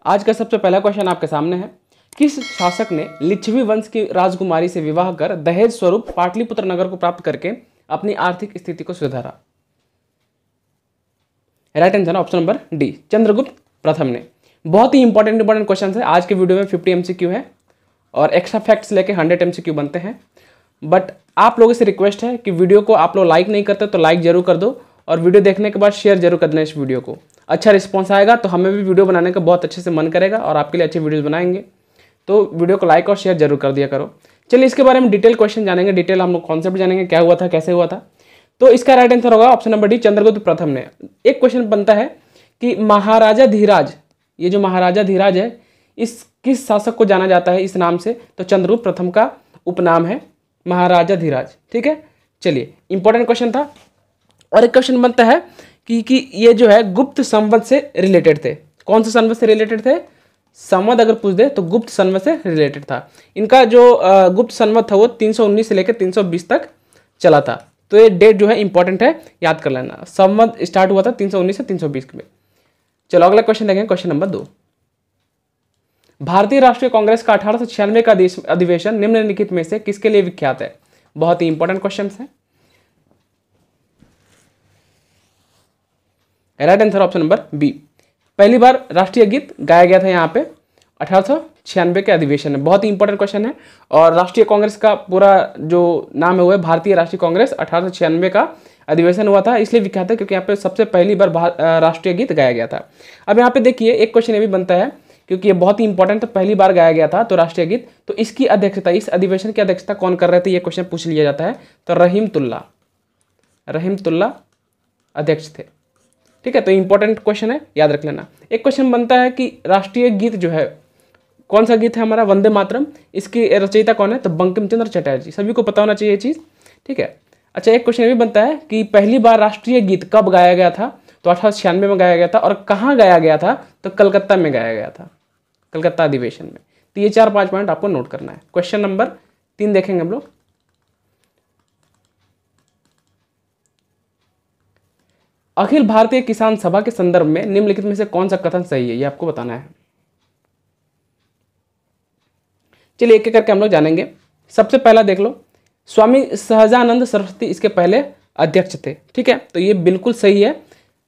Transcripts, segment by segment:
आज का सबसे पहला क्वेश्चन आपके सामने है। किस शासक ने लिच्छवी वंश की राजकुमारी से विवाह कर दहेज स्वरूप पाटलिपुत्र नगर को प्राप्त करके अपनी आर्थिक स्थिति को सुधारा? Right answer option number D, Chandragupta प्रथम ने। बहुत ही इंपॉर्टेंट क्वेश्चन है। आज के वीडियो में 50 MCQ है और एक्स्ट्रा फैक्ट्स लेके 100 MCQ बनते हैं। बट आप लोगों से रिक्वेस्ट है कि वीडियो को आप लोग लाइक नहीं करते तो लाइक जरूर कर दो और वीडियो देखने के बाद शेयर जरूर कर देना इस वीडियो को। अच्छा रिस्पॉन्स आएगा तो हमें भी वीडियो बनाने का बहुत अच्छे से मन करेगा और आपके लिए अच्छी वीडियोस बनाएंगे। तो वीडियो को लाइक और शेयर जरूर कर दिया करो। चलिए इसके बारे में डिटेल क्वेश्चन जानेंगे, डिटेल हम लोग कॉन्सेप्ट जानेंगे, क्या हुआ था, कैसे हुआ था। तो इसका राइट आंसर होगा ऑप्शन नंबर डी, चंद्रगुप्त प्रथम ने। एक क्वेश्चन बनता है कि महाराजा धीराज, ये जो महाराजा धीराज है इस किस शासक को जाना जाता है इस नाम से? तो चंद्रगुप्त प्रथम का उपनाम है महाराजा धीराज। ठीक है, चलिए इंपॉर्टेंट क्वेश्चन था। और एक क्वेश्चन बनता है कि ये जो है गुप्त संवत से रिलेटेड थे। कौन से संवत से रिलेटेड थे? संवत अगर पूछ दे तो गुप्त संवत से रिलेटेड था। इनका जो गुप्त संवत था वो 319 से लेकर 320 तक चला था। तो ये डेट जो है इंपॉर्टेंट है, याद कर लेना। संवत स्टार्ट हुआ था 319 से 320 में। चलो अगला क्वेश्चन देखें, क्वेश्चन नंबर 2। भारतीय राष्ट्रीय कांग्रेस का 1896 का अधिवेशन निम्नलिखित में से किसके लिए विख्यात है? बहुत ही इंपॉर्टेंट क्वेश्चन है। Right answer option number B, पहली बार राष्ट्रीय गीत गाया गया था यहाँ पे 1896 के अधिवेशन में। बहुत ही इंपॉर्टेंट क्वेश्चन है। और राष्ट्रीय कांग्रेस का पूरा जो नाम है वो है भारतीय राष्ट्रीय कांग्रेस। 1896 का अधिवेशन हुआ था, इसलिए विख्यात है क्योंकि यहाँ पे सबसे पहली बार राष्ट्रीय गीत गाया गया था। अब यहाँ पे देखिए एक क्वेश्चन ये भी बनता है क्योंकि ये बहुत ही इंपॉर्टेंट, तो पहली बार गाया गया था तो राष्ट्रीय गीत, तो इसकी अध्यक्षता, इस अधिवेशन की अध्यक्षता कौन कर रहे थे, ये क्वेश्चन पूछ लिया जाता है। तो रहीमतुल्ला अध्यक्ष थे। ठीक है, तो इंपॉर्टेंट क्वेश्चन है, याद रख लेना। एक क्वेश्चन बनता है कि राष्ट्रीय गीत जो है कौन सा गीत है हमारा? वंदे मातरम। इसकी रचयिता कौन है? तो बंकिम चंद्र चटर्जी। सभी को पता होना चाहिए ये चीज़। ठीक है, अच्छा एक क्वेश्चन ये भी बनता है कि पहली बार राष्ट्रीय गीत कब गाया गया था? तो 1896 में गाया गया था। और कहाँ गाया गया था? तो कलकत्ता में गाया गया था, कलकत्ता अधिवेशन में। तो ये 4-5 पॉइंट आपको नोट करना है। क्वेश्चन नंबर 3 देखेंगे हम लोग। अखिल भारतीय किसान सभा के संदर्भ में निम्नलिखित में से कौन सा कथन सही है, ये आपको बताना है। चलिए एक एक करके हम लोग जानेंगे। सबसे पहला देख लो, स्वामी सहजानंद सरस्वती इसके पहले अध्यक्ष थे। ठीक है, तो ये बिल्कुल सही है।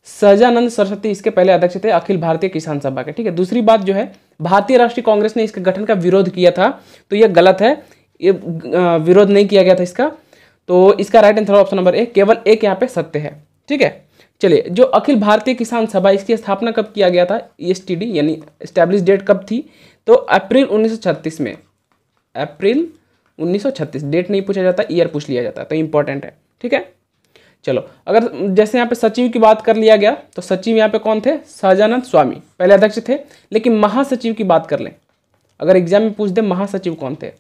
सहजानंद सरस्वती इसके पहले अध्यक्ष थे अखिल भारतीय किसान सभा के। ठीक है, दूसरी बात जो है भारतीय राष्ट्रीय कांग्रेस ने इसके गठन का विरोध किया था, तो ये गलत है, ये विरोध नहीं किया गया था इसका। तो इसका राइट आंसर ऑप्शन नंबर ए, केवल एक यहाँ पे सत्य है। ठीक है, चलिए जो अखिल भारतीय किसान सभा, इसकी स्थापना कब किया गया था? ESTD यानी एस्टैब्लिश डेट कब थी? तो अप्रैल 1936 में। अप्रैल 1936, डेट नहीं पूछा जाता, ईयर पूछ लिया जाता है, तो इंपॉर्टेंट है। ठीक है, चलो अगर जैसे यहाँ पे सचिव की बात कर लिया गया तो सचिव यहाँ पे कौन थे? सहजानंद स्वामी पहले अध्यक्ष थे। लेकिन महासचिव की बात कर लें, अगर एग्जाम में पूछ दे महासचिव कौन थे,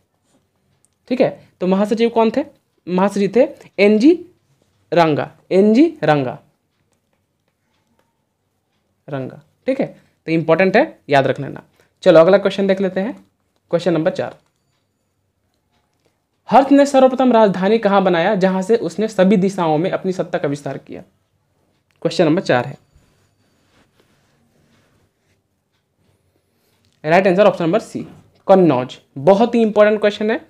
ठीक है, तो महासचिव कौन थे? महासचिव थे NG रंगा। ठीक है, तो इंपॉर्टेंट है, याद रख लेना। चलो अगला क्वेश्चन देख लेते हैं, क्वेश्चन नंबर 4। हर्ष ने सर्वप्रथम राजधानी कहाँ बनाया जहां से उसने सभी दिशाओं में अपनी सत्ता का विस्तार किया? क्वेश्चन नंबर 4 है। Right answer option number C, Kannauj. बहुत ही इंपॉर्टेंट क्वेश्चन है।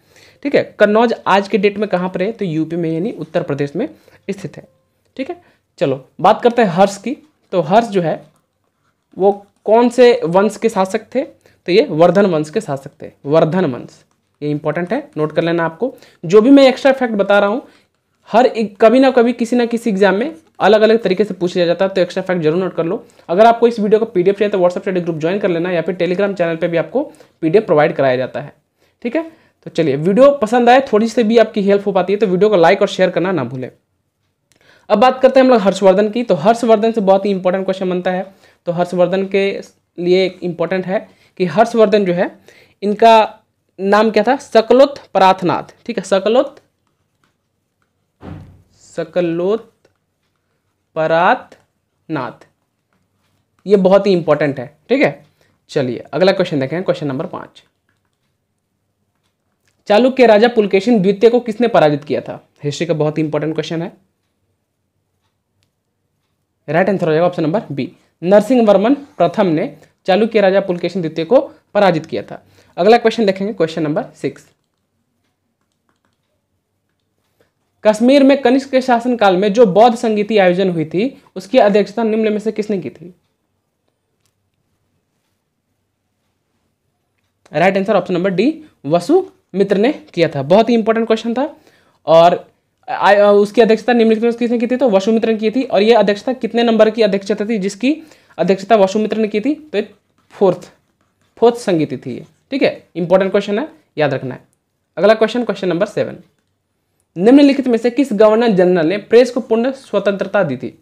ठीक है, कन्नौज आज के डेट में कहाँ पर है? तो यूपी में यानी उत्तर प्रदेश में स्थित है। ठीक है, चलो बात करते हैं हर्ष की। तो हर्ष जो है वो कौन से वंश के शासक थे? तो ये वर्धन वंश के शासक थे, वर्धन वंश। ये इंपॉर्टेंट है, नोट कर लेना। आपको जो भी मैं एक्स्ट्रा फैक्ट बता रहा हूँ हर कभी ना कभी किसी ना किसी एग्जाम में अलग अलग तरीके से पूछ लिया जाता है, तो एक्स्ट्रा फैक्ट जरूर नोट कर लो। अगर आपको इस वीडियो को PDF चाहिए तो व्हाट्सएप स्टडी ग्रुप ज्वाइन कर लेना, या फिर टेलीग्राम चैनल पर भी आपको PDF प्रोवाइड कराया जाता है। ठीक है, तो चलिए वीडियो पसंद आए, थोड़ी सी भी आपकी हेल्प हो पाती है तो वीडियो को लाइक और शेयर करना ना भूलें। अब बात करते हैं हम लोग हर्षवर्धन की। तो हर्षवर्धन से बहुत ही इंपॉर्टेंट क्वेश्चन बनता है। तो हर्षवर्धन के लिए इंपॉर्टेंट है कि हर्षवर्धन जो है इनका नाम क्या था? सकलोत पराथनाथ। ठीक है, सकलोत पराथनाथ, ये बहुत ही इंपॉर्टेंट है। ठीक है, चलिए अगला क्वेश्चन देखें, क्वेश्चन नंबर 5। चालुक्य राजा पुलकेशिन द्वितीय को किसने पराजित किया था? हिस्ट्री का बहुत ही इंपॉर्टेंट क्वेश्चन है। राइट आंसर हो जाएगा option number B, Narasimha Varman प्रथम ने चालुक्य राजा पुलकेशिन द्वितीय को पराजित किया था। अगला क्वेश्चन देखेंगे, क्वेश्चन नंबर 6। कश्मीर में कनिष्क के शासनकाल में जो बौद्ध संगीति आयोजन हुई थी उसकी अध्यक्षता निम्न में से किसने की थी? Right answer option number D, Vasumitra ने किया था। बहुत ही इंपॉर्टेंट क्वेश्चन था और उसकी अध्यक्षता निम्नलिखित में किसने की थी? तो वसुमित्र ने की थी। और यह अध्यक्षता कितने नंबर की अध्यक्षता थी जिसकी अध्यक्षता वसुमित्र ने की थी? तो फोर्थ संगीति थी ये। ठीक है, इंपॉर्टेंट क्वेश्चन है, याद रखना है। अगला क्वेश्चन, क्वेश्चन नंबर 7। निम्नलिखित में से किस गवर्नर जनरल ने प्रेस को पूर्ण स्वतंत्रता दी थी?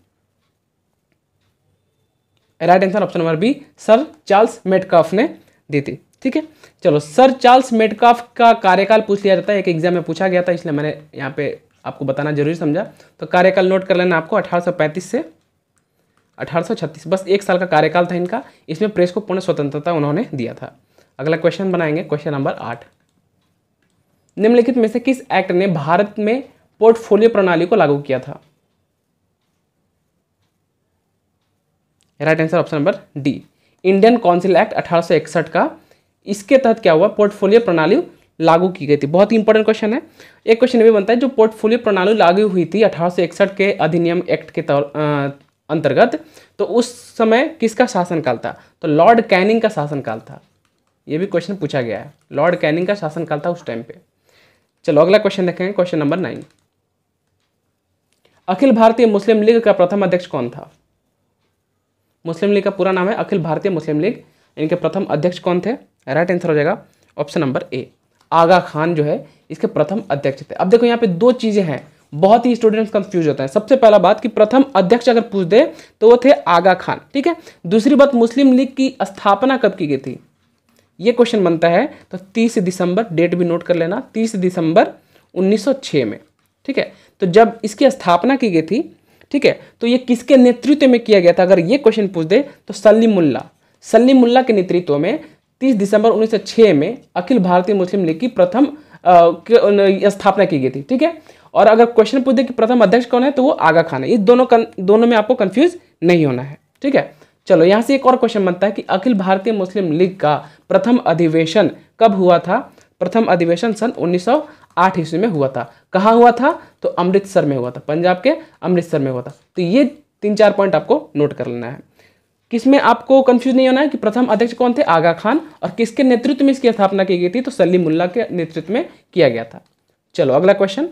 Right answer option number B, sir Charles Metcalfe ने दी थी। ठीक है, चलो, सर चार्ल्स मेटकाफ का कार्यकाल पूछ लिया जाता है, एक एग्जाम में पूछा गया था, इसलिए मैंने यहाँ पे आपको बताना जरूरी समझा। तो कार्यकाल नोट कर लेना आपको, 1835 से 1836, बस 1 साल का कार्यकाल था इनका। इसमें प्रेस को पूर्ण स्वतंत्रता उन्होंने दिया था। अगला क्वेश्चन बनाएंगे, क्वेश्चन नंबर 8। निम्नलिखित में से किस एक्ट ने भारत में पोर्टफोलियो प्रणाली को लागू किया था? Right answer option number D, Indian council act 1861 का। इसके तहत क्या हुआ? पोर्टफोलियो प्रणाली लागू की गई थी। बहुत ही इंपॉर्टेंट क्वेश्चन है। एक क्वेश्चन भी बनता है, जो पोर्टफोलियो प्रणाली लागू हुई थी 1861 के अधिनियम एक्ट के अंतर्गत, तो उस समय किसका शासनकाल था? तो लॉर्ड कैनिंग का शासनकाल था। यह भी क्वेश्चन पूछा गया है, लॉर्ड कैनिंग का शासनकाल था उस टाइम पे। चलो अगला क्वेश्चन देखेंगे, क्वेश्चन नंबर 9। अखिल भारतीय मुस्लिम लीग का प्रथम अध्यक्ष कौन था? मुस्लिम लीग का पूरा नाम है अखिल भारतीय मुस्लिम लीग। इनके प्रथम अध्यक्ष कौन थे? राइट आंसर हो जाएगा ऑप्शन नंबर ए, आगा खान जो है इसके प्रथम अध्यक्ष थे। अब देखो यहाँ पे 2 चीजें हैं, बहुत ही स्टूडेंट्स कंफ्यूज होते हैं। सबसे पहला बात कि प्रथम अध्यक्ष अगर पूछ दे तो वो थे आगा खान। ठीक है, दूसरी बात, मुस्लिम लीग की स्थापना कब की गई थी? ये क्वेश्चन बनता है। तो 30 दिसंबर, डेट भी नोट कर लेना, 30 दिसंबर 1906 में। ठीक है, तो जब इसकी स्थापना की गई थी, ठीक है, तो ये किसके नेतृत्व में किया गया था? अगर ये क्वेश्चन पूछ दे तो सलीम मुल्ला के नेतृत्व में 30 दिसंबर 1906 में अखिल भारतीय मुस्लिम लीग की प्रथम स्थापना की गई थी। ठीक है, और अगर क्वेश्चन पूछ दे कि प्रथम अध्यक्ष कौन है तो वो आगा खान है। इस दोनों में आपको कंफ्यूज नहीं होना है। ठीक है, चलो यहाँ से एक और क्वेश्चन बनता है कि अखिल भारतीय मुस्लिम लीग का प्रथम अधिवेशन कब हुआ था? प्रथम अधिवेशन सन 1908 ईस्वी में हुआ था। कहाँ हुआ था? तो अमृतसर में हुआ था, पंजाब के अमृतसर में हुआ था। तो ये 3-4 पॉइंट आपको नोट कर लेना है। किसमें आपको कंफ्यूज नहीं होना है कि प्रथम अध्यक्ष कौन थे? आगा खान। और किसके नेतृत्व में इसकी स्थापना की गई थी? तो सलीम मुल्ला के नेतृत्व में किया गया था। चलो अगला क्वेश्चन,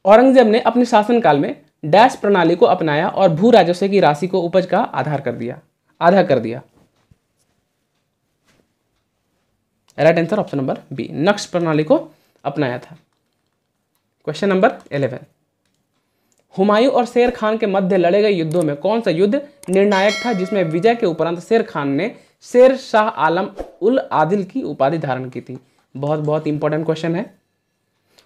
औरंगजेब ने अपने शासनकाल में डैश प्रणाली को अपनाया और भू राजस्व की राशि को उपज का आधा कर दिया। Right answer option number B, नक्श प्रणाली को अपनाया था। Question number 11। हुमायूं और शेर खान के मध्य लड़े गए युद्धों में कौन सा युद्ध निर्णायक था जिसमें विजय के उपरांत शेर खान ने शेर शाह आलम उल आदिल की उपाधि धारण की थी? बहुत इंपॉर्टेंट क्वेश्चन है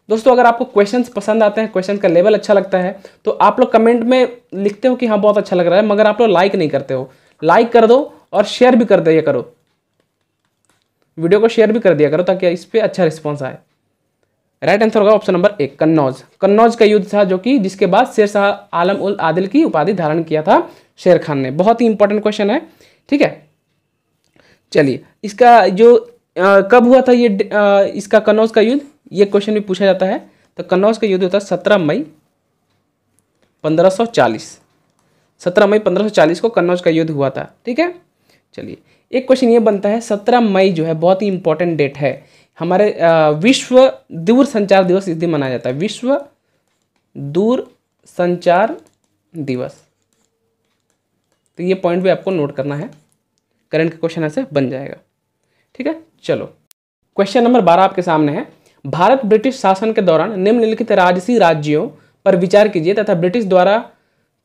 दोस्तों। अगर आपको क्वेश्चंस पसंद आते हैं, क्वेश्चन का लेवल अच्छा लगता है, तो आप लोग कमेंट में लिखते हो कि हाँ बहुत अच्छा लग रहा है, मगर आप लोग लाइक नहीं करते हो। लाइक कर दो और शेयर भी कर दिया करो, वीडियो को शेयर भी कर दिया करो ताकि इस पर अच्छा रिस्पॉन्स आए। राइट आंसर होगा ऑप्शन नंबर 1, कन्नौज का युद्ध था, जो कि जिसके बाद शेर शाह आलम उल आदिल की उपाधि धारण किया था शेर खान ने। बहुत ही इंपॉर्टेंट क्वेश्चन है। ठीक है, चलिए, इसका जो कब हुआ था ये इसका कन्नौज का युद्ध, ये क्वेश्चन भी पूछा जाता है। तो कन्नौज का युद्ध होता 17 मई 1540 को कन्नौज का युद्ध हुआ था। ठीक है, चलिए, एक क्वेश्चन ये बनता है, 17 मई जो है बहुत ही इंपॉर्टेंट डेट है हमारे विश्व दूर संचार दिवस इस दिन मनाया जाता है, विश्व दूर संचार दिवस। तो ये पॉइंट भी आपको नोट करना है, करंट का क्वेश्चन ऐसे बन जाएगा। ठीक है, चलो क्वेश्चन नंबर 12 आपके सामने है। भारत ब्रिटिश शासन के दौरान निम्नलिखित राजसी राज्यों पर विचार कीजिए तथा ब्रिटिश द्वारा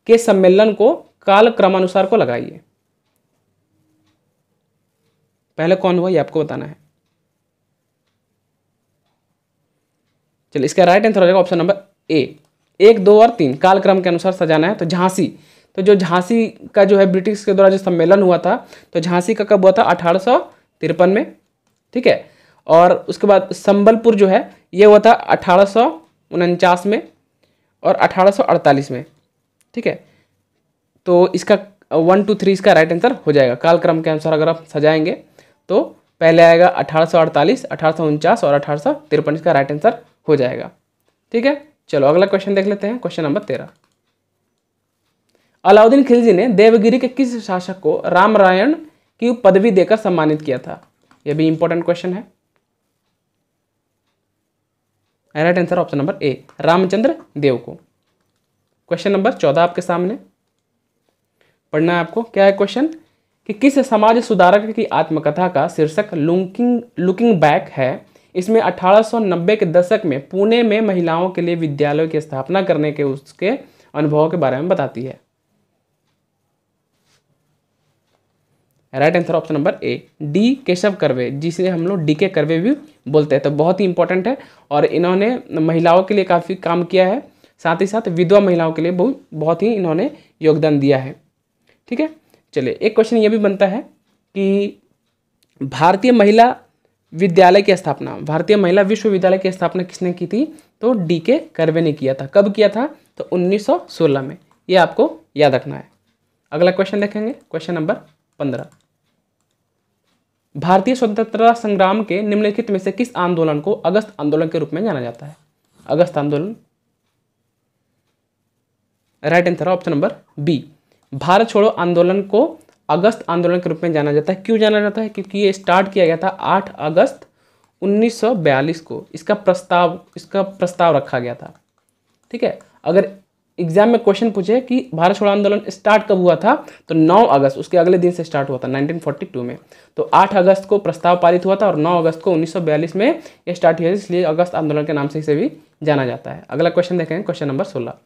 के सम्मेलन को काल क्रमानुसार को लगाइए। पहले कौन हुआ ये आपको बताना है। चलिए, इसका राइट आंसर हो जाएगा ऑप्शन नंबर ए, 1, 2 और 3 कालक्रम के अनुसार सजाना है। तो झांसी, तो जो झांसी का जो है ब्रिटिश के द्वारा जो सम्मेलन हुआ था, तो झांसी का कब हुआ था? 1853 में। ठीक है, और उसके बाद संबलपुर जो है ये हुआ था 1849 में और 1848 में। ठीक है, तो इसका 1 2 3 इसका राइट आंसर हो जाएगा। कालक्रम के अनुसार अगर आप सजाएंगे तो पहले आएगा 1848, 1849 और 1853, इसका राइट आंसर हो जाएगा। ठीक है, चलो अगला क्वेश्चन देख लेते हैं। क्वेश्चन नंबर 13, अलाउद्दीन खिलजी ने देवगिरी के किस शासक को रामरायण की पदवी देकर सम्मानित किया था? यह भी इंपॉर्टेंट क्वेश्चन है। Right answer option number A, Ramchandra Dev को। क्वेश्चन नंबर 14 आपके सामने पढ़ना है आपको। क्या है क्वेश्चन कि किस समाज सुधारक की आत्मकथा का शीर्षक लुकिंग बैक है? इसमें 1890 के दशक में पुणे में महिलाओं के लिए विद्यालयों की स्थापना करने के उसके अनुभवों के बारे में बताती है। राइट आंसर ऑप्शन नंबर ए, डी केशव कर्वे, जिसे हम लोग डी के कर्वे भी बोलते हैं। तो बहुत ही इंपॉर्टेंट है और इन्होंने महिलाओं के लिए काफ़ी काम किया है, साथ ही साथ विधवा महिलाओं के लिए बहुत ही इन्होंने योगदान दिया है। ठीक है, चलिए एक क्वेश्चन ये भी बनता है कि भारतीय महिला विद्यालय की स्थापना, भारतीय महिला विश्वविद्यालय की स्थापना किसने की थी? तो डी के कर्वे ने किया था। कब किया था? तो 1916 में। ये आपको याद रखना है। अगला क्वेश्चन देखेंगे, क्वेश्चन नंबर 15, भारतीय स्वतंत्रता संग्राम के निम्नलिखित में से किस आंदोलन को अगस्त आंदोलन के रूप में जाना जाता है? अगस्त आंदोलन। Right answer option number B, Bharat छोड़ो आंदोलन को अगस्त आंदोलन के रूप में जाना जाता है। क्यों जाना जाता है? क्योंकि ये स्टार्ट किया गया था 8 अगस्त 1942 को। इसका प्रस्ताव रखा गया था। ठीक है, अगर एग्जाम में क्वेश्चन पूछे कि भारत छोड़ो आंदोलन स्टार्ट कब हुआ था, तो 9 अगस्त, उसके अगले दिन से स्टार्ट हुआ था 1942 में। तो 8 अगस्त को प्रस्ताव पारित हुआ था और 9 अगस्त को 1942 में ये स्टार्ट हुआ, इसलिए अगस्त आंदोलन के नाम से इसे भी जाना जाता है। अगला क्वेश्चन देखेंगे, क्वेश्चन नंबर 16।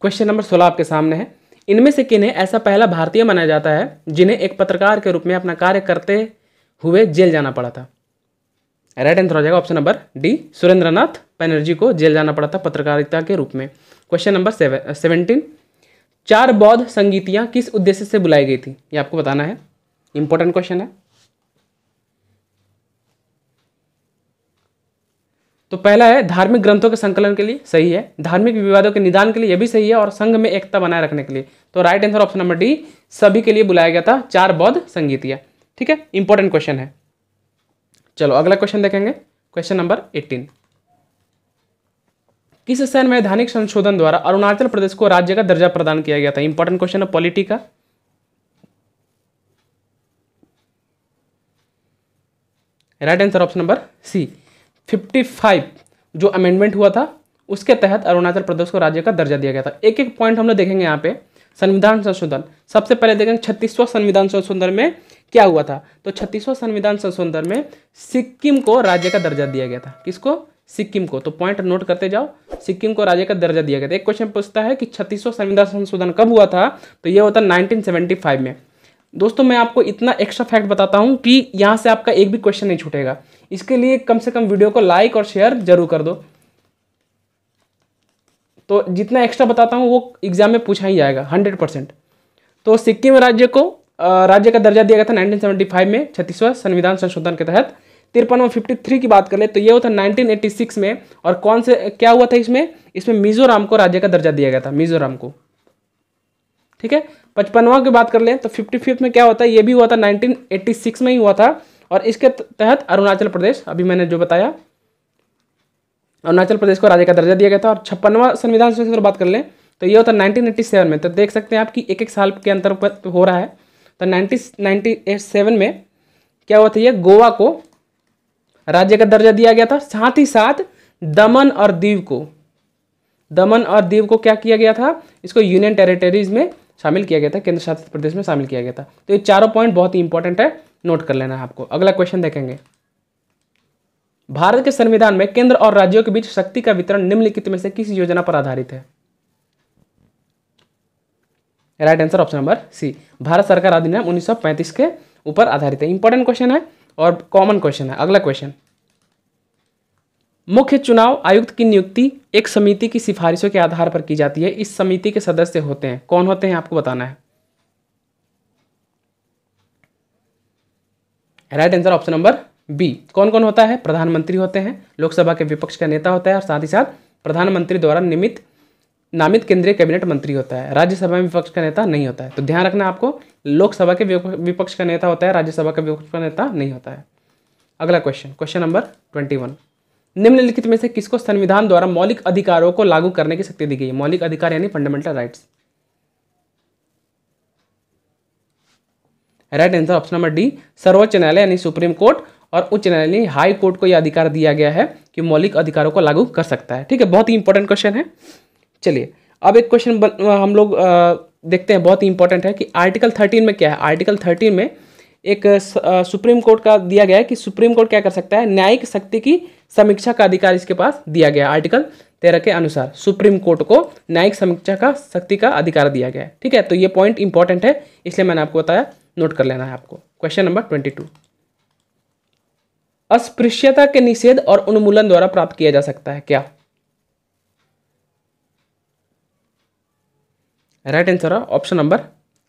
क्वेश्चन नंबर 16 आपके सामने है, इनमें से किन्हें ऐसा पहला भारतीय माना जाता है जिन्हें एक पत्रकार के रूप में अपना कार्य करते हुए जेल जाना पड़ा था? राइट आंसर हो जाएगा option number D, Surendranath Banerjee को जेल जाना पड़ा था पत्रकारिता के रूप में। क्वेश्चन नंबर 17, 4 बौद्ध संगीतियां किस उद्देश्य से बुलाई गई थी? ये आपको बताना है, इंपॉर्टेंट क्वेश्चन है। तो पहला है धार्मिक ग्रंथों के संकलन के लिए, सही है। धार्मिक विवादों के निदान के लिए, यह भी सही है। और संघ में एकता बनाए रखने के लिए। तो right answer option number D, सभी के लिए बुलाया गया था 4 बौद्ध संगीतियां। ठीक है, इंपॉर्टेंट क्वेश्चन है। चलो अगला क्वेश्चन देखेंगे, क्वेश्चन नंबर 18, किस संवैधानिक संशोधन द्वारा अरुणाचल प्रदेश को राज्य का दर्जा प्रदान किया गया था? इंपॉर्टेंट क्वेश्चन है पॉलिटी का। Right answer option number C, 55 जो अमेंडमेंट हुआ था उसके तहत अरुणाचल प्रदेश को राज्य का दर्जा दिया गया था। एक एक पॉइंट हम लोग देखेंगे यहाँ पे। संविधान संशोधन, सबसे पहले देखेंगे 36वां संविधान संशोधन में क्या हुआ था। तो 36वां संविधान संशोधन में सिक्किम को राज्य का दर्जा दिया गया था। किसको? सिक्किम को। तो पॉइंट नोट करते जाओ, सिक्किम को राज्य का दर्जा दिया गया था। एक क्वेश्चन पूछता है कि 36वां संविधान संशोधन कब हुआ था? तो ये होता 1975 में। दोस्तों मैं आपको इतना एक्स्ट्रा फैक्ट बताता हूं कि यहां से आपका एक भी क्वेश्चन नहीं छूटेगा। इसके लिए कम से कम वीडियो को लाइक और शेयर जरूर कर दो। तो जितना एक्स्ट्रा बताता हूं वो एग्जाम में पूछा ही जाएगा 100%। तो सिक्किम राज्य को राज्य का दर्जा दिया गया था 1975 में 36वां संविधान संशोधन के तहत। 53 और 53 की बात कर ले तो ये होता 1986 में। और कौन से क्या हुआ था इसमें मिजोरम को राज्य का दर्जा दिया गया था, मिजोरम को। ठीक है, 55वां की बात कर ले तो 55 में क्या होता है, ये भी हुआ था 1986 में ही हुआ था। और इसके तहत अरुणाचल प्रदेश, अभी मैंने जो बताया, अरुणाचल प्रदेश को राज्य का दर्जा दिया गया था। और 56वां संविधान संशोधन बात कर ले तो ये होता 1987 में। तो देख सकते हैं आप कि एक साल के अंतर पर हो रहा है। तो 1987 में क्या हुआ था, ये गोवा को राज्य का दर्जा दिया गया था। साथ ही साथ दमन और दीव को क्या किया गया था, इसको यूनियन टेरिटरीज में शामिल किया गया था, केंद्र शासित प्रदेश में शामिल किया गया था। तो ये चारों पॉइंट बहुत ही इंपॉर्टेंट है, नोट कर लेना है आपको। अगला क्वेश्चन देखेंगे, भारत के संविधान में केंद्र और राज्यों के बीच शक्ति का वितरण निम्नलिखित में से किस योजना पर आधारित है? Right answer option number C, Bharat सरकार अधिनियम 1935 के ऊपर आधारित है। इंपॉर्टेंट क्वेश्चन है और कॉमन क्वेश्चन है। अगला क्वेश्चन, मुख्य चुनाव आयुक्त की नियुक्ति एक समिति की सिफारिशों के आधार पर की जाती है। इस समिति के सदस्य होते हैं, कौन होते हैं आपको बताना है। Right answer option number B, कौन कौन होता है? प्रधानमंत्री होते हैं, लोकसभा के विपक्ष का नेता होता है और साथ ही साथ प्रधानमंत्री द्वारा नियमित नामित केंद्रीय कैबिनेट मंत्री होता है, राज्यसभा में विपक्ष का नेता नहीं होता है। तो ध्यान रखना आपको, लोकसभा के विपक्ष का नेता होता है, राज्यसभा का विपक्ष का नेता नहीं होता है। अगला क्वेश्चन, क्वेश्चन नंबर 21, निम्नलिखित में से किसको संविधान द्वारा मौलिक अधिकारों को लागू करने की शक्ति दी गई है? मौलिक अधिकार यानी fundamental rights. Right answer option number D, सर्वोच्च न्यायालय यानी सुप्रीम कोर्ट और उच्च न्यायालय यानी हाई कोर्ट को यह अधिकार दिया गया है कि मौलिक अधिकारों को लागू कर सकता है। ठीक है, बहुत ही इंपॉर्टेंट क्वेश्चन है। चलिए अब एक क्वेश्चन हम लोग देखते हैं, बहुत ही इंपॉर्टेंट है कि आर्टिकल 13 में क्या है। आर्टिकल 13 में एक सुप्रीम कोर्ट का दिया गया है कि सुप्रीम कोर्ट क्या कर सकता है, न्यायिक शक्ति की समीक्षा का अधिकार इसके पास दिया गया है। आर्टिकल 13 के अनुसार सुप्रीम कोर्ट को न्यायिक समीक्षा का शक्ति का अधिकार दिया गया है। ठीक है, तो ये पॉइंट इंपॉर्टेंट है, इसलिए मैंने आपको बताया, नोट कर लेना है आपको। क्वेश्चन नंबर 22, अस्पृश्यता के निषेध और उन्मूलन द्वारा प्राप्त किया जा सकता है क्या? राइट आंसर ऑप्शन नंबर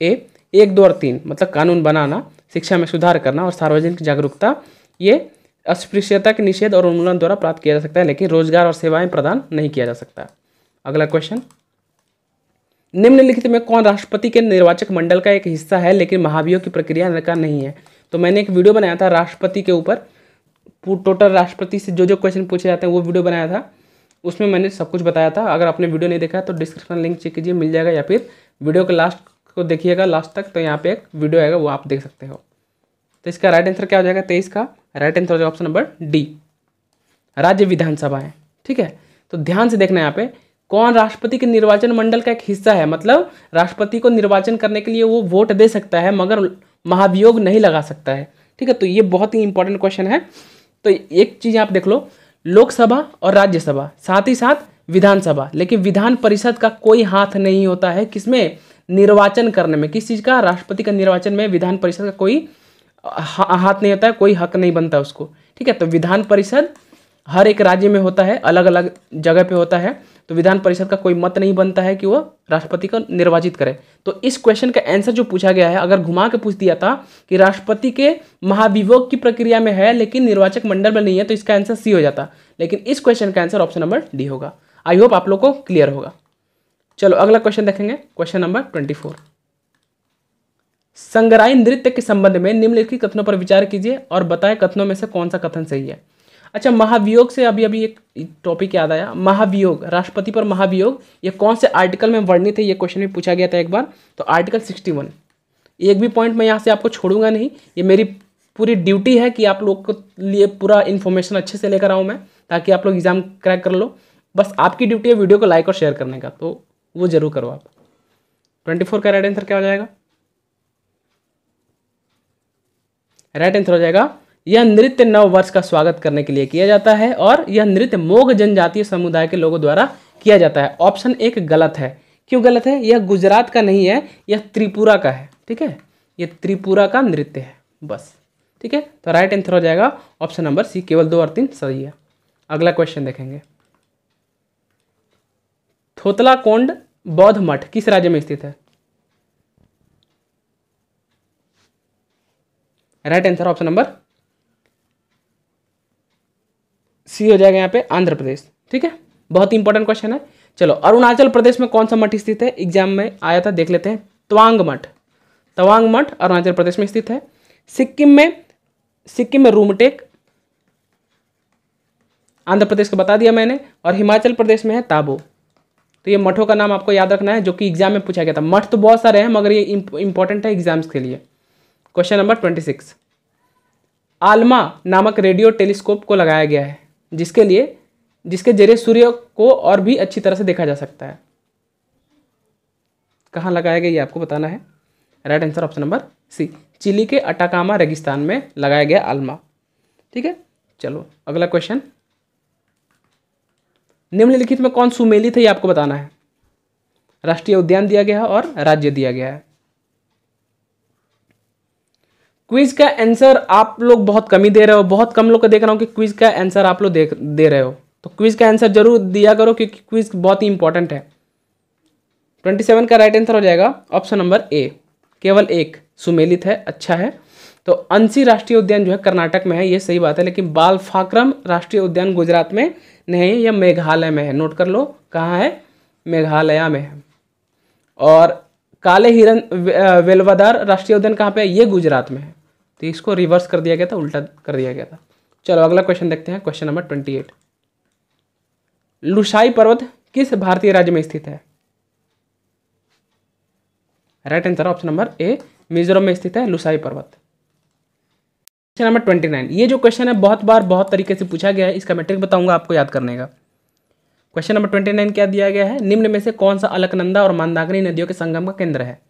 ए, 1, 2 और 3 मतलब कानून बनाना, शिक्षा में सुधार करना और सार्वजनिक जागरूकता, ये अस्पृश्यता के निषेध और उन्मूलन द्वारा प्राप्त किया जा सकता है, लेकिन रोजगार और सेवाएं प्रदान नहीं किया जा सकता। अगला क्वेश्चन, निम्नलिखित में कौन राष्ट्रपति के निर्वाचक मंडल का एक हिस्सा है लेकिन महाभियोग की प्रक्रिया का नहीं है? तो मैंने एक वीडियो बनाया था राष्ट्रपति के ऊपर, टोटल राष्ट्रपति से जो क्वेश्चन पूछे जाते हैं वो वीडियो बनाया था, उसमें मैंने सब कुछ बताया था। अगर आपने वीडियो नहीं देखा है तो डिस्क्रिप्शन लिंक चेक कीजिए, मिल जाएगा, या फिर वीडियो के लास्ट को देखिएगा लास्ट तक, तो यहाँ पे एक वीडियो आएगा वो आप देख सकते हो। तो इसका राइट आंसर क्या हो जाएगा? 23 का राइट आंसर हो जाएगा ऑप्शन नंबर डी, राज्य विधानसभाएं। ठीक है, तो ध्यान से देखना यहाँ पे, कौन राष्ट्रपति के निर्वाचन मंडल का एक हिस्सा है, मतलब राष्ट्रपति को निर्वाचन करने के लिए वो वोट दे सकता है मगर महाभियोग नहीं लगा सकता है। ठीक है, तो ये बहुत ही इंपॉर्टेंट क्वेश्चन है। तो एक चीज आप देख लो, लोकसभा और राज्यसभा, साथ ही साथ विधानसभा, लेकिन विधान परिषद का कोई हाथ नहीं होता है किसमें, निर्वाचन करने में। किस चीज का? राष्ट्रपति का निर्वाचन में विधान परिषद का कोई हाथ नहीं होता है, कोई हक नहीं बनता उसको। ठीक है, तो विधान परिषद हर एक राज्य में होता है, अलग अलग जगह पे होता है, तो विधान परिषद का कोई मत नहीं बनता है कि वो राष्ट्रपति को निर्वाचित करे। तो इस क्वेश्चन का आंसर जो पूछा गया है, अगर घुमा के पूछ दिया था कि राष्ट्रपति के महाभियोग की प्रक्रिया में है लेकिन निर्वाचक मंडल में नहीं है, तो इसका आंसर सी हो जाता, लेकिन इस क्वेश्चन का आंसर ऑप्शन नंबर डी होगा। आई होप आप लोग को क्लियर होगा। चलो अगला क्वेश्चन देखेंगे, क्वेश्चन नंबर 24, संगराई नृत्य के संबंध में निम्नलिखित कथनों पर विचार कीजिए और बताएं कथनों में से कौन सा कथन सही है। अच्छा, महाभियोग से अभी एक टॉपिक याद आया, महाभियोग, राष्ट्रपति पर महाभियोग, ये कौन से आर्टिकल में वर्णित है, ये क्वेश्चन भी पूछा गया था एक बार, तो आर्टिकल 61। एक भी पॉइंट मैं यहाँ से आपको छोड़ूंगा नहीं, ये मेरी पूरी ड्यूटी है कि आप लोग को लिए पूरा इन्फॉर्मेशन अच्छे से लेकर आऊँ मैं, ताकि आप लोग एग्जाम क्रैक कर लो। बस आपकी ड्यूटी है वीडियो को लाइक और शेयर करने का, तो वो जरूर करो आप। 24 का राइट आंसर क्या हो जाएगा? राइट आंसर हो जाएगा, यह नृत्य नव वर्ष का स्वागत करने के लिए किया जाता है और यह नृत्य मोग जनजातीय समुदाय के लोगों द्वारा किया जाता है। ऑप्शन 1 गलत है। क्यों गलत है? यह गुजरात का नहीं है, यह त्रिपुरा का है। ठीक है, यह त्रिपुरा का नृत्य है बस। ठीक है, तो राइट आंसर हो जाएगा ऑप्शन नंबर सी, केवल 2 और 3 सही है। अगला क्वेश्चन देखेंगे, थोतलाकोंड बौद्ध मठ किस राज्य में स्थित है? Right answer option number C हो जाएगा यहाँ पे, आंध्र प्रदेश। ठीक है, बहुत ही इंपॉर्टेंट क्वेश्चन है। चलो, अरुणाचल प्रदेश में कौन सा मठ स्थित है? एग्जाम में आया था, देख लेते हैं। तवांग मठ, तवांग मठ अरुणाचल प्रदेश में स्थित है। सिक्किम में रूमटेक, आंध्र प्रदेश का बता दिया मैंने, और हिमाचल प्रदेश में है ताबो। तो ये मठों का नाम आपको याद रखना है, जो कि एग्जाम में पूछा गया था। मठ तो बहुत सारे हैं मगर ये इंपॉर्टेंट है एग्जाम्स के लिए। क्वेश्चन नंबर 26, आल्मा नामक रेडियो टेलीस्कोप को लगाया गया है जिसके जरिए सूर्य को और भी अच्छी तरह से देखा जा सकता है। कहाँ लगाया गया ये आपको बताना है। Right answer option number C, Chile के अटाकामा रेगिस्तान में लगाया गया आल्मा। ठीक है, चलो अगला क्वेश्चन, निम्नलिखित में कौन सुमेलित है ये आपको बताना है। राष्ट्रीय उद्यान दिया गया है और राज्य दिया गया है। क्विज का आंसर आप लोग बहुत कम ही दे रहे हो, बहुत कम लोग को देख रहा हूँ कि क्विज का आंसर आप लोग दे रहे हो, तो क्विज का आंसर जरूर दिया करो क्योंकि क्विज बहुत ही इंपॉर्टेंट है। 27 का राइट आंसर हो जाएगा ऑप्शन नंबर ए, केवल 1 सुमेलित है। अच्छा है, तो अंसी राष्ट्रीय उद्यान जो है कर्नाटक में है, ये सही बात है, लेकिन बालफाक्रम राष्ट्रीय उद्यान गुजरात में नहीं है, यह मेघालय में है। नोट कर लो कहाँ है, मेघालय में है। और काले हिरन वेलवादार राष्ट्रीय उद्यान कहाँ पे है? ये गुजरात में है। तो इसको रिवर्स कर दिया गया था, उल्टा कर दिया गया था। चलो अगला क्वेश्चन देखते हैं, क्वेश्चन नंबर 28। लुसाई पर्वत किस भारतीय राज्य में स्थित है? राइट आंसर ऑप्शन नंबर ए, मिजोरम में स्थित है लुसाई पर्वत। Question number 29। ये जो क्वेश्चन है बहुत बार बहुत तरीके से पूछा गया है, इसका मैं ट्रिक बताऊंगा आपको याद करने का। क्वेश्चन नंबर 29 क्या दिया गया है? निम्न में से कौन सा अलकनंदा और मंदाकिनी नदियों के संगम का केंद्र है?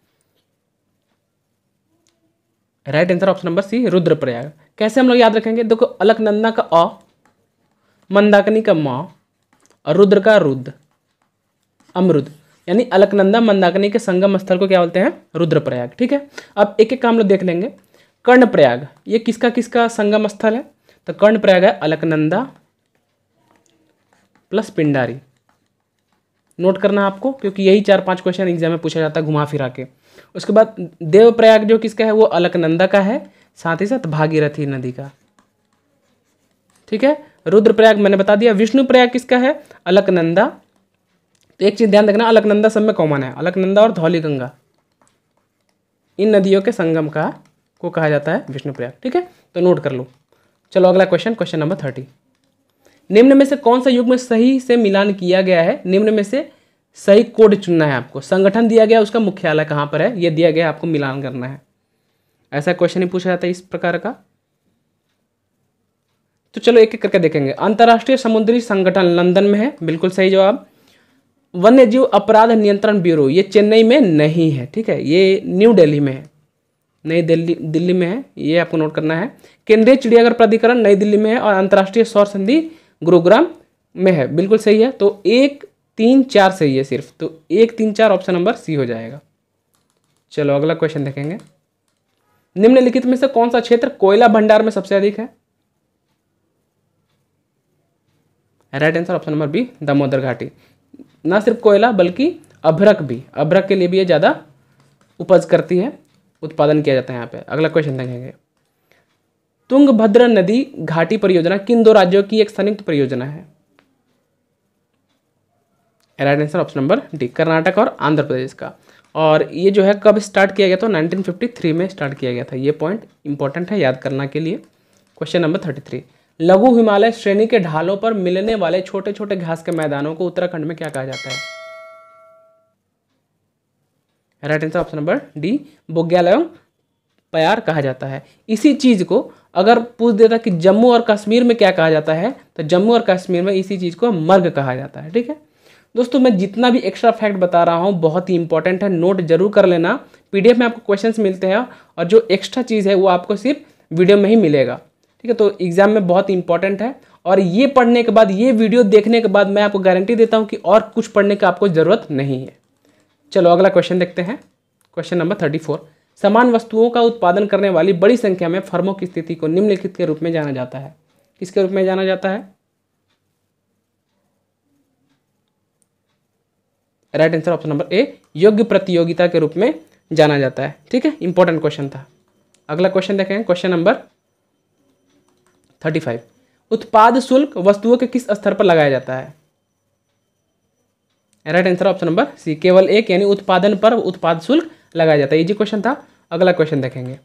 Right answer option number C, Rudraprayag. कैसे हम लोग याद रखेंगे? देखो, अलकनंदा का अ, मंदाकिनी का म और रुद्र का रुद्र, अमरुद, यानी अलकनंदा मंदाकिनी के संगम स्थल को क्या बोलते हैं? रुद्रप्रयाग। ठीक है, अब एक एक काम लोग देख लेंगे। कर्णप्रयाग, ये किसका किसका संगम स्थल है? तो कर्णप्रयाग है अलकनंदा प्लस पिंडारी। नोट करना आपको, क्योंकि यही 4-5 क्वेश्चन एग्जाम में पूछा जाता है घुमा फिरा के। उसके बाद देवप्रयाग जो किसका है? वो अलकनंदा का है, साथ ही साथ भागीरथी नदी का। ठीक है, रुद्रप्रयाग मैंने बता दिया। विष्णुप्रयाग किसका है? अलकनंदा। तो एक चीज ध्यान रखना, अलकनंदा सब में कॉमन है, अलकनंदा और धौलीगंगा, इन नदियों के संगम को कहा जाता है विष्णुप्रयाग। ठीक है, तो नोट कर लो। चलो अगला क्वेश्चन, क्वेश्चन नंबर 30। निम्न में से कौन सा युग में सही से मिलान किया गया है? निम्न में से सही कोड चुनना है आपको। संगठन दिया गया, उसका मुख्यालय कहाँ पर है, ये दिया गया, आपको मिलान करना है। ऐसा क्वेश्चन ही पूछा जाता है इस प्रकार का। तो चलो एक एक करके देखेंगे। अंतर्राष्ट्रीय समुद्री संगठन लंदन में है, बिल्कुल सही जवाब। वन्य जीव अपराध नियंत्रण ब्यूरो, ये चेन्नई में नहीं है। ठीक है, ये न्यू दिल्ली में है, नई दिल्ली में है, ये आपको नोट करना है। केंद्रीय चिड़ियाघर प्राधिकरण नई दिल्ली में है और अंतर्राष्ट्रीय सौर संधि गुरुग्राम में है, बिल्कुल सही है। तो 1, 3, 4 सही है सिर्फ, तो 1, 3, 4 ऑप्शन नंबर सी हो जाएगा। चलो अगला क्वेश्चन देखेंगे। निम्नलिखित में से कौन सा क्षेत्र कोयला भंडार में सबसे अधिक है? Right answer option number B, Damodar घाटी। ना सिर्फ कोयला बल्कि अभ्रक भी, अभ्रक के लिए भी ये ज़्यादा उपज करती है, उत्पादन किया जाता है यहाँ पे। अगला क्वेश्चन देखेंगे। तुंगभद्रा नदी घाटी परियोजना किन 2 राज्यों की एक संयुक्त परियोजना है? Right answer option number D, Karnataka और आंध्र प्रदेश का। और ये जो है कब स्टार्ट किया गया? तो 1953 में स्टार्ट किया गया था। ये पॉइंट इंपॉर्टेंट है याद करना के लिए। Question number 33। लघु हिमालय श्रेणी के ढालों पर मिलने वाले छोटे छोटे घास के मैदानों को उत्तराखंड में क्या कहा जाता है? Right answer option number D, बुग्याल प्यार कहा जाता है। इसी चीज को अगर पूछ देता कि जम्मू और कश्मीर में क्या कहा जाता है, तो जम्मू और कश्मीर में इसी चीज को मर्ग कहा जाता है। ठीक है दोस्तों, मैं जितना भी एक्स्ट्रा फैक्ट बता रहा हूँ बहुत ही इंपॉर्टेंट है, नोट जरूर कर लेना। पीडीएफ में आपको क्वेश्चंस मिलते हैं और जो एक्स्ट्रा चीज़ है वो आपको सिर्फ वीडियो में ही मिलेगा। ठीक है, तो एग्जाम में बहुत इंपॉर्टेंट है। और ये पढ़ने के बाद, ये वीडियो देखने के बाद मैं आपको गारंटी देता हूँ कि और कुछ पढ़ने की आपको ज़रूरत नहीं है। चलो अगला क्वेश्चन देखते हैं, क्वेश्चन नंबर 34। समान वस्तुओं का उत्पादन करने वाली बड़ी संख्या में फर्मों की स्थिति को निम्नलिखित के रूप में जाना जाता है? किसके रूप में जाना जाता है? राइट आंसर ऑप्शन नंबर ए, योग्य प्रतियोगिता के रूप में जाना जाता है। ठीक है, इंपॉर्टेंट क्वेश्चन था। अगला क्वेश्चन देखें, क्वेश्चन नंबर 35। उत्पाद शुल्क वस्तुओं के किस स्तर पर लगाया जाता है? Right answer option number C, केवल एक, यानी उत्पादन पर उत्पाद शुल्क लगाया जाता है। इजी क्वेश्चन था। अगला क्वेश्चन देखेंगे,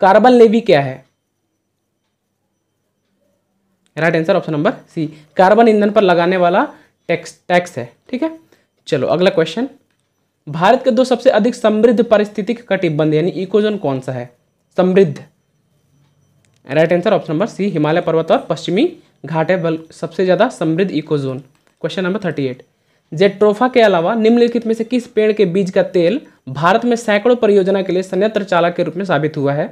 कार्बन लेवी क्या है? Right answer option number C, carbon ईंधन पर लगाने वाला टैक्स है। ठीक है, चलो अगला क्वेश्चन। भारत के 2 सबसे अधिक समृद्ध पारिस्थितिक कटिबंध यानी इकोजोन कौन सा है? समृद्ध, right answer option number C, Himalaya पर्वत और पश्चिमी घाट है सबसे ज्यादा समृद्ध इकोजोन। Question number 38। जेट्रोफा के अलावा निम्नलिखित में से किस पेड़ के बीज का तेल भारत में सैकड़ों परियोजना के लिए संयंत्र चालक के रूप में साबित हुआ है?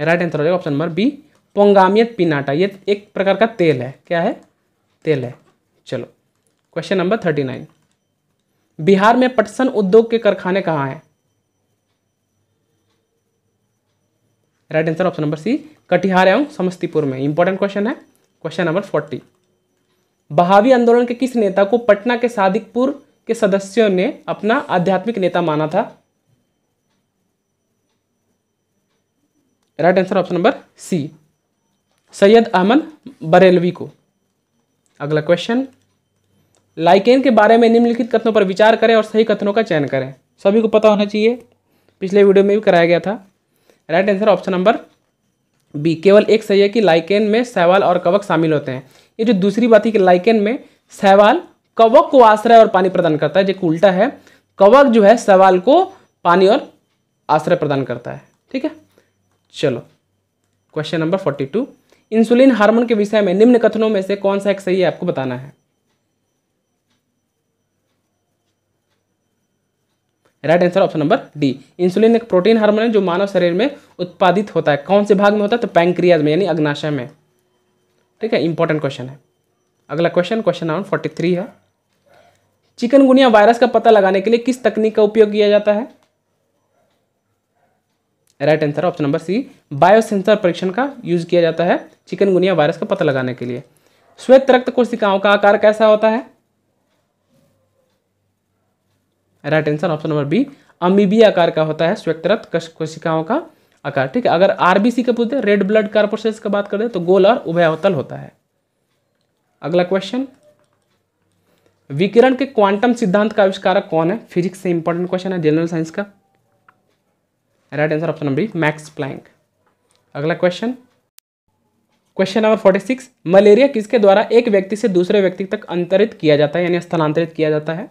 राइट आंसर हो जाएगा ऑप्शन नंबर बी, पोंगामियत पिनाटा। ये एक प्रकार का तेल है। क्या है? तेल है। चलो क्वेश्चन नंबर 39। बिहार में पटसन उद्योग के कारखाने कहाँ हैं? Right answer option number C, Katihar एवं समस्तीपुर में। इंपॉर्टेंट क्वेश्चन है। Question number 40। बहावी आंदोलन के किस नेता को पटना के सादिकपुर के सदस्यों ने अपना आध्यात्मिक नेता माना था? Right answer option number C, Syed Ahmad Barelvi को। अगला क्वेश्चन, लाइकेन के बारे में निम्नलिखित कथनों पर विचार करें और सही कथनों का चयन करें। सभी को पता होना चाहिए, पिछले वीडियो में भी कराया गया था। Right answer option number B, केवल एक सही है कि लाइकेन में शैवाल और कवक शामिल होते हैं। ये जो दूसरी बात है कि लाइकेन में शैवाल कवक को आश्रय और पानी प्रदान करता है, जो उल्टा है, कवक जो है शैवाल को पानी और आश्रय प्रदान करता है। ठीक है, चलो क्वेश्चन नंबर 42, इंसुलिन हार्मोन के विषय में निम्न कथनों में से कौन सा एक सही है, आपको बताना है। Right answer option number D, insulin एक प्रोटीन हार्मोन है जो मानव शरीर में उत्पादित होता है। कौन से भाग में होता है, तो पैंक्रियाज में यानी अग्नाशय में। ठीक है, इंपॉर्टेंट क्वेश्चन है। अगला क्वेश्चन नंबर 43 है, चिकनगुनिया वायरस का पता लगाने के लिए किस तकनीक का उपयोग किया जाता है। Right answer option number C, biosensor परीक्षण का यूज किया जाता है चिकनगुनिया वायरस का पता लगाने के लिए। श्वेत रक्त कोशिकाओं का आकार कैसा होता है। Right answer option number B, अमीबी आकार का होता है श्वेत रक्त कोशिकाओं का आकार। ठीक है, अगर आरबीसी का पूछते हैं, रेड ब्लड कॉर्पस्कल्स का बात करें तो गोल और उभयअवतल होता है। अगला क्वेश्चन, विकिरण के क्वांटम सिद्धांत का आविष्कारक कौन है। फिजिक्स से इंपॉर्टेंट क्वेश्चन है, जनरल साइंस का। Right answer option number B, Max Planck. अगला क्वेश्चन नंबर 46, मलेरिया किसके द्वारा एक व्यक्ति से दूसरे व्यक्ति तक अंतरित किया जाता है यानी स्थानांतरित किया जाता है।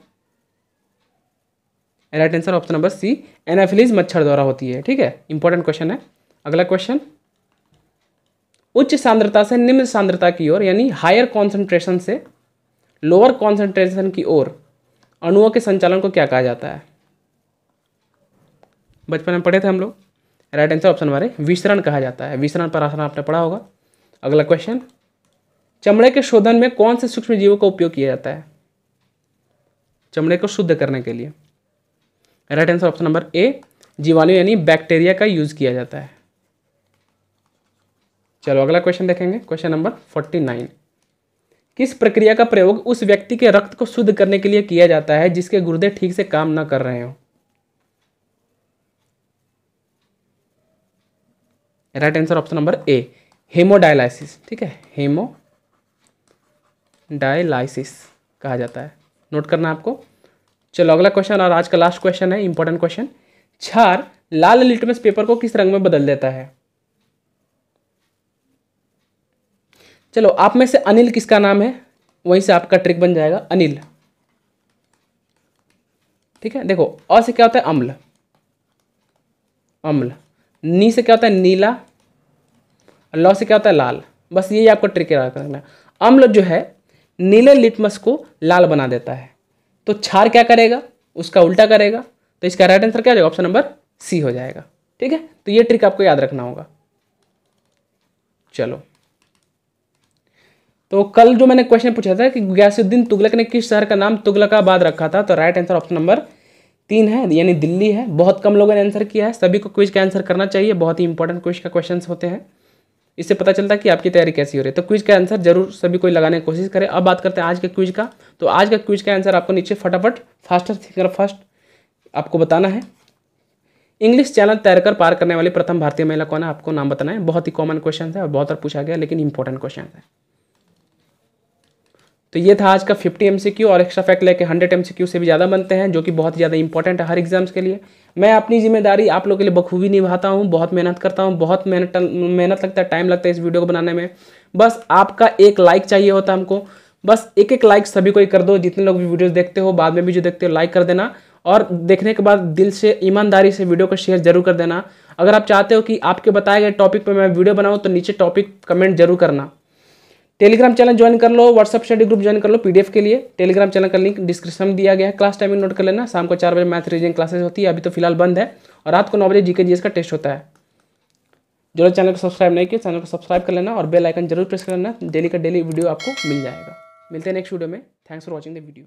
Right answer option number C, anopheles मच्छर द्वारा होती है। ठीक है, इंपॉर्टेंट क्वेश्चन है। अगला क्वेश्चन, उच्च सांद्रता से निम्न सांद्रता की ओर यानी हायर कॉन्सेंट्रेशन से लोअर कॉन्सेंट्रेशन की ओर अणुओं के संचालन को क्या कहा जाता है। बचपन में पढ़े थे हम लोग। राइट आंसर ऑप्शन नंबर ए, विसरण कहा जाता है। विसरण पर आसान आपने पढ़ा होगा। अगला क्वेश्चन, चमड़े के शोधन में कौन से सूक्ष्म जीवों का उपयोग किया जाता है चमड़े को शुद्ध करने के लिए। राइट आंसर ऑप्शन नंबर ए, जीवाणु यानी बैक्टीरिया का यूज किया जाता है। चलो अगला क्वेश्चन देखेंगे, क्वेश्चन नंबर 49, किस प्रक्रिया का प्रयोग उस व्यक्ति के रक्त को शुद्ध करने के लिए किया जाता है जिसके गुर्दे ठीक से काम न कर रहे हो। Right answer option number A, haemodialysis. ठीक है, हेमोडायलाइसिस कहा जाता है, नोट करना आपको। चलो अगला क्वेश्चन और आज का लास्ट क्वेश्चन है, इंपॉर्टेंट क्वेश्चन, क्षार लाल लिटमस पेपर को किस रंग में बदल देता है। चलो आप में से अनिल किसका नाम है, वहीं से आपका ट्रिक बन जाएगा, अनिल। ठीक है, देखो अ से क्या होता है, अम्ल, अम्ल, नी से क्या होता है, नीला, ल से क्या होता है, लाल। बस यही आपको ट्रिक याद करना। अम्ल जो है नीले लिटमस को लाल बना देता है, तो क्षार क्या करेगा, उसका उल्टा करेगा। तो इसका राइट आंसर क्या हो जाएगा, ऑप्शन नंबर सी हो जाएगा। ठीक है, तो ये ट्रिक आपको याद रखना होगा। चलो, तो कल जो मैंने क्वेश्चन पूछा था कि गयासुद्दीन तुगलक ने किस शहर का नाम तुगलकाबाद रखा था, तो राइट आंसर ऑप्शन नंबर 3 है, यानी दिल्ली है। बहुत कम लोगों ने आंसर किया है, सभी को क्विज का आंसर करना चाहिए, बहुत ही इंपॉर्टेंट क्विज का क्वेश्चन होते हैं, इससे पता चलता है कि आपकी तैयारी कैसी हो रही है। तो क्विज का आंसर जरूर सभी कोई लगाने की कोशिश करें। अब बात करते हैं आज के क्विज का। तो आज का क्विज का आंसर आपको नीचे फटाफट फास्टेस्ट थिंकर फर्स्ट आपको बताना है। इंग्लिश चैनल तैरकर पार करने वाली प्रथम भारतीय महिला कौन है, आपको नाम बताना है। बहुत ही कॉमन क्वेश्चन है और बहुत बार पूछा गया, लेकिन इंपॉर्टेंट क्वेश्चन है। तो ये था आज का 50 MCQ और एक्स्ट्रा फैक्ट लेके 100 MCQ से भी ज़्यादा बनते हैं, जो कि बहुत ज़्यादा इंपॉर्टेंट है हर एग्जाम्स के लिए। मैं अपनी जिम्मेदारी आप लोगों के लिए बखूबी निभाता हूँ, बहुत मेहनत करता हूँ, बहुत मेहनत लगता है, टाइम लगता है इस वीडियो को बनाने में। बस आपका एक लाइक चाहिए होता है हमको, बस एक लाइक सभी को ही कर दो, जितने लोग भी वीडियोज़ देखते हो, बाद में भी जो देखते हो लाइक कर देना, और देखने के बाद दिल से ईमानदारी से वीडियो को शेयर जरूर कर देना। अगर आप चाहते हो कि आपके बताए गए टॉपिक पर मैं वीडियो बनाऊँ तो नीचे टॉपिक कमेंट जरूर करना। टेलीग्राम चैनल ज्वाइन कर लो, व्हाट्सअप स्टडी ग्रुप ज्वाइन कर लो पीडीएफ के लिए। टेलीग्राम चैनल का लिंक डिस्क्रिप्शन में दिया गया है। क्लास टाइमिंग नोट कर लेना, शाम को 4 बजे मैथ रीजनिंग क्लासेस होती है, अभी तो फिलहाल बंद है, और रात को 9 बजे जीके जीएस का टेस्ट होता है। जो चैनल को सब्सक्राइब नहीं किया, चैनल को सब्सक्राइब कर लेना और बेल आइकन जरूर प्रेस कर लेना, डेली का डेली वीडियो आपको मिल जाएगा। मिलते हैं नेक्स्ट वीडियो में। Thanks for watching the video.